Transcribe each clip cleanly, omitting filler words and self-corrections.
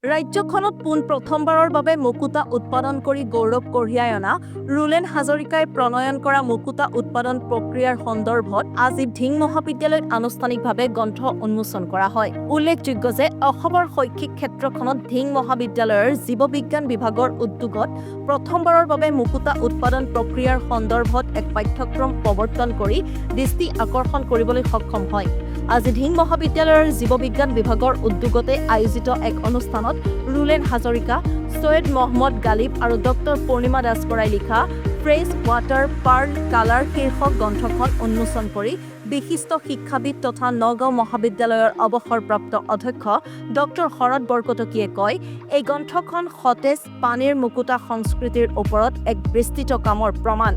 ৰাজ্যখনত প্ৰথমবাৰৰ বাবে মুকুতা উৎপাদন কৰি গৌৰৱ কঢ়িয়াই অনা ৰুলেন হাজৰিকাই প্ৰণয়ন কৰা মুকুতা উৎপাদন প্ৰক্ৰিয়াৰ সন্দৰ্ভত আজি ধিং মহাবিদ্যালয়ত আনুষ্ঠানিকভাৱে গ্ৰন্থ উন্মোচন কৰা হয়। উল্লেখযোগ্য যে অসমৰ শৈক্ষিক ক্ষেত্ৰখনত ধিং মহাবিদ্যালয়ৰ জীৱবিজ্ঞান বিভাগৰ উদ্যোগত প্ৰথমবাৰৰ বাবে মুকুতা উৎপাদন প্ৰক্ৰিয়াৰ সন্দৰ্ভত এক পাঠ্যক্ৰম প্ৰৱৰ্তন কৰি দৃষ্টি আকৰ্ষণ কৰিবলৈ সক্ষম হয়। আজি ধিং মহাবিদ্যালয়ৰ জীৱবিজ্ঞান বিভাগৰ উদ্যোগতে আয়োজিত এক অনুষ্ঠানত ৰুলেন হাজৰিকা, সৈয়দ মহম্মদ গালিব আৰু ডক্টৰ পূৰ্ণিমা দাস বৰাই লিখা ফ্ৰেছ ৱাটাৰ পাৰ্ল কালাৰ শীৰ্ষক গ্ৰন্থখন উন্মোচন কৰি বিশিষ্ট শিক্ষাবিদ তথা নগাঁও মহাবিদ্যালয়ৰ অৱসৰপ্ৰাপ্ত অধ্যক্ষ ডক্টৰ শৰৎ বৰকটকীয়ে কয়, এই গ্ৰন্থখন সতেজ পানীৰ মুকুতা সংস্কৃতিৰ ওপৰত এক বিস্তৃত কামৰ প্ৰমাণ।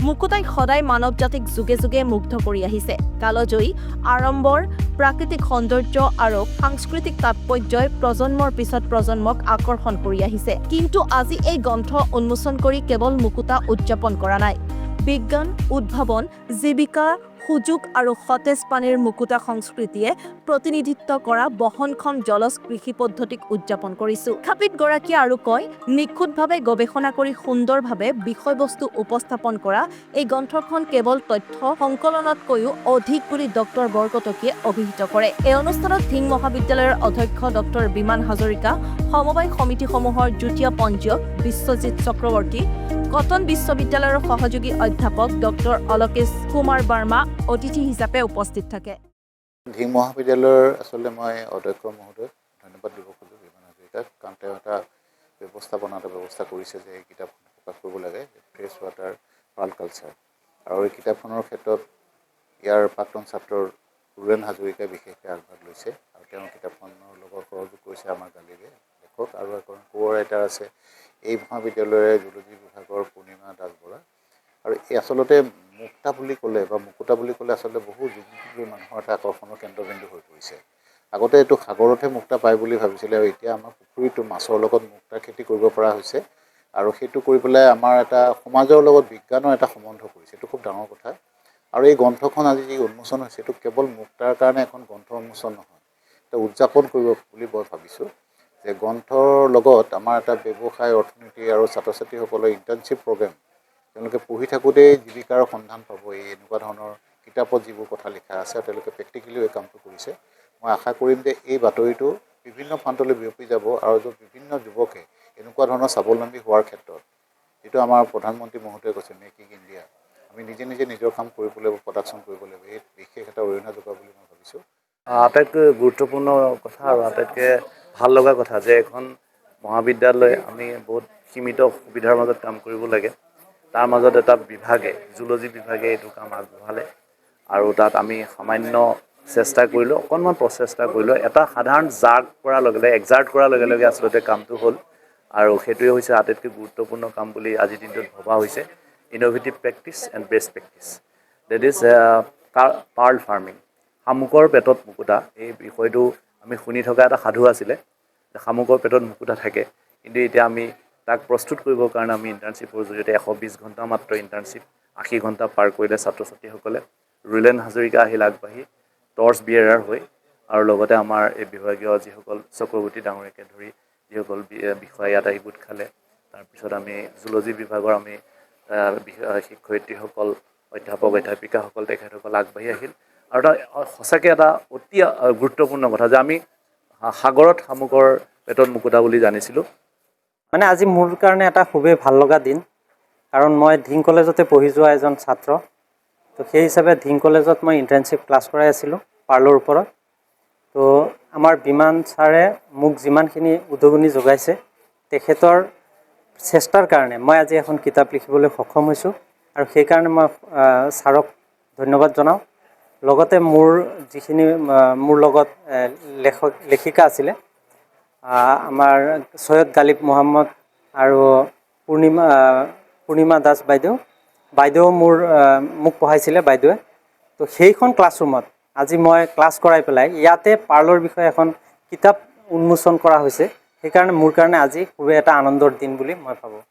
মুকুতাই সদায় মানৱ জাতিক যুগে যুগে মুগ্ধ কৰি আহিছে। কালজয়ী আড়ম্বৰ, প্ৰাকৃতিক সৌন্দৰ্য আৰু সাংস্কৃতিক তাৎপৰ্যই প্ৰজন্মৰ পিছত প্ৰজন্মক আকৰ্ষণ কৰি আহিছে। কিন্তু আজি এই গ্ৰন্থ উন্মোচন কৰি কেৱল মুকুতা উদযাপন কৰা নাই। বিজ্ঞান, উদ্ভাৱন, জীৱিকা, সুযোগ আৰু সতেজ পানীৰ মুকুতা সংস্কৃতিয়ে প্ৰতিনিধিত্ব কৰা বহনক্ষম জলজ কৃষি পদ্ধতিক উদযাপন কৰিছো। শিক্ষাবিদগৰাকীয়ে আৰু কয়, নিখুঁতভাৱে গৱেষণা কৰি সুন্দৰভাৱে বিষয়বস্তু উপস্থাপন কৰা এই গ্ৰন্থখন কেৱল তথ্য সংকলনতকৈও অধিক বুলি ডক্টৰ বৰকটকীয়ে অভিহিত কৰে। এই অনুষ্ঠানত ধিং মহাবিদ্যালয়ৰ অধ্যক্ষ ডক্টৰ বিমান হাজৰিকা, সমবায় সমিতিসমূহৰ যুটীয়া পঞ্জীয়ক বিশ্বজিৎ চক্ৰৱৰ্তী, কটন বিশ্ববিদ্যালয়ৰ সহযোগী অধ্যাপক ডক্টৰ অলকেশ কুমাৰ বাৰ্মা অতিথি হিচাপে উপস্থিত থাকে। ধিং মহাবিদ্যালয়ৰ আচলতে মই অধ্যক্ষ মহোদয় ধন্যবাদ দিব খোজোঁ বিমান হাজৰিকাক, কাৰণ তেওঁ এটা ব্যৱস্থা কৰিছে যে এই কিতাপখন প্ৰকাশ কৰিব লাগে, ফ্ৰেছ ৱাটাৰ পাৰ্ল কালচাৰ। আৰু এই কিতাপখনৰ ক্ষেত্ৰত ইয়াৰ প্ৰাক্তন ছাত্ৰ ৰুলেন হাজৰিকাই বিশেষকৈ আগভাগ লৈছে আৰু তেওঁৰ কিতাপখনৰ লগত সহযোগ কৰিছে আমাৰ গালিবে লেখক, আৰু এখন কো ৰাইটাৰ আছে এই মহাবিদ্যালয়ৰে জুলজি বিভাগৰ পূৰ্ণিমা দাস বৰা। আৰু এই আচলতে মুকুতা বুলি ক'লে আচলতে বহু যুগ মানুহৰ এটা আকৰ্ষণৰ কেন্দ্ৰবিন্দু হৈ পৰিছে। আগতে এইটো সাগৰতহে মুক্তা পায় বুলি ভাবিছিলে, আৰু এতিয়া আমাৰ পুখুৰীটো মাছৰ লগত মুক্তাৰ খেতি কৰিব পৰা হৈছে, আৰু সেইটো কৰি পেলাই আমাৰ এটা সমাজৰ লগত বিজ্ঞানৰ এটা সম্বন্ধ কৰিছে। এইটো খুব ডাঙৰ কথা। আৰু এই গ্ৰন্থখন আজি যি উন্মোচন হৈছে, এইটো কেৱল মুক্তাৰ কাৰণে এখন গ্ৰন্থ উন্মোচন নহয়, এটা উদযাপন কৰিব বুলি মই ভাবিছোঁ যে গ্ৰন্থৰ লগত আমাৰ এটা ব্যৱসায়, অৰ্থনীতি আৰু ছাত্ৰ ছাত্ৰীসকলৰ ইণ্টাৰ্ণশ্বিপ প্ৰগ্ৰেম, তেওঁলোকে পঢ়ি থাকোঁতেই জীৱিকাৰ সন্ধান পাব। এই এনেকুৱা ধৰণৰ কিতাপত যিবোৰ কথা লিখা আছে, আৰু তেওঁলোকে প্ৰেক্টিকেলিও এই কামটো কৰিছে। মই আশা কৰিম যে এই বাতৰিটো বিভিন্ন প্ৰান্তলৈ বিয়পি যাব, আৰু বিভিন্ন যুৱকে এনেকুৱা ধৰণৰ স্বাৱলম্বী হোৱাৰ ক্ষেত্ৰত, যিটো আমাৰ প্ৰধানমন্ত্ৰী মহোদয়ে কৈছে মেক ইন ইণ্ডিয়া, আমি নিজে নিজৰ কাম কৰিব লাগিব, প্ৰডাকশ্যন কৰিব লাগিব, এই বিশেষ এটা অৰিহণা যোগোৱা বুলি মই ভাবিছোঁ। আটাইতকৈ গুৰুত্বপূৰ্ণ কথা আৰু আটাইতকৈ ভাল লগা কথা যে এখন মহাবিদ্যালয় আমি বহুত সীমিত সুবিধাৰ মাজত কাম কৰিব লাগে, তাৰ মাজত এটা বিভাগে, জুলজি বিভাগে এইটো কাম আগবঢ়ালে, আৰু তাত আমি সামান্য চেষ্টা কৰিলোঁ, অকণমান প্ৰচেষ্টা কৰিলোঁ, এটা সাধাৰণ এক্সাৰ্ট কৰাৰ লগে লগে আচলতে কামটো হ'ল। আৰু সেইটোৱে হৈছে আটাইতকৈ গুৰুত্বপূৰ্ণ কাম বুলি আজিৰ দিনটোত ভবা হৈছে। Innovative practice and best practice, that is pearl farming, শামুকৰ পেটত মুকুতা। এই বিষয়টো আমি শুনি থকা এটা সাধু আছিলে, শামুকৰ পেটত মুকুতা থাকে, কিন্তু এতিয়া আমি তাক প্ৰস্তুত কৰিবৰ কাৰণে আমি ইণ্টাৰ্ণশ্বিপৰ জৰিয়তে 120 ঘণ্টা মাত্ৰ ইণ্টাৰ্ণশ্বিপ, 80 ঘণ্টা পাৰ কৰিলে ছাত্ৰ ছাত্ৰীসকলে। ৰুলেন হাজৰিকা আহিল আগবাঢ়ি টৰ্চ বিয়েৰাৰ হৈ, আৰু লগতে আমাৰ এই বিভাগীয় যিসকল চক্ৰৱৰ্তী ডাঙৰীয়াকে ধৰি যিসকল বিষয়া ইয়াত আহি গোট খালে। তাৰপিছত আমি জুলজি বিভাগৰ আমি শিক্ষয়িত্ৰীসকল, অধ্যাপক অধ্যাপিকাসকল, তেখেতসকল আগবাঢ়ি আহিল। আৰু এটা সঁচাকৈ এটা অতি গুৰুত্বপূৰ্ণ কথা যে আমি সাগৰত শামুকৰ পেটত মুকুতা বুলি জানিছিলোঁ। মানে আজি মোৰ কাৰণে এটা খুবেই ভাল লগা দিন, কাৰণ মই ধিং কলেজতে পঢ়ি যোৱা এজন ছাত্ৰ। তো সেই হিচাপে ধিং কলেজত মই ইণ্টাৰ্ণশ্বিপ ক্লাছ কৰাই আছিলোঁ পাৰ্লৰ ওপৰত। তো আমাৰ বিমান ছাৰে মোক যিমানখিনি উদগনি যোগাইছে, তেখেতৰ চেষ্টাৰ কাৰণে মই আজি এখন কিতাপ লিখিবলৈ সক্ষম হৈছোঁ, আৰু সেইকাৰণে মই ছাৰক ধন্যবাদ জনাওঁ। লগতে মোৰ লগত লেখিকা আছিলে, আমাৰ সৈয়দ গালিব মহম্মদ আৰু পূৰ্ণিমা দাস বাইদেউ মোক পঢ়াইছিলে বাইদেৱে। তো সেইখন ক্লাছৰুমত আজি মই ক্লাছ কৰাই পেলাই ইয়াতে পাৰ্লৰ বিষয়ে এখন কিতাপ উন্মোচন কৰা হৈছে। সেইকাৰণে মোৰ কাৰণে আজি খুবেই এটা আনন্দৰ দিন বুলি মই ভাবোঁ।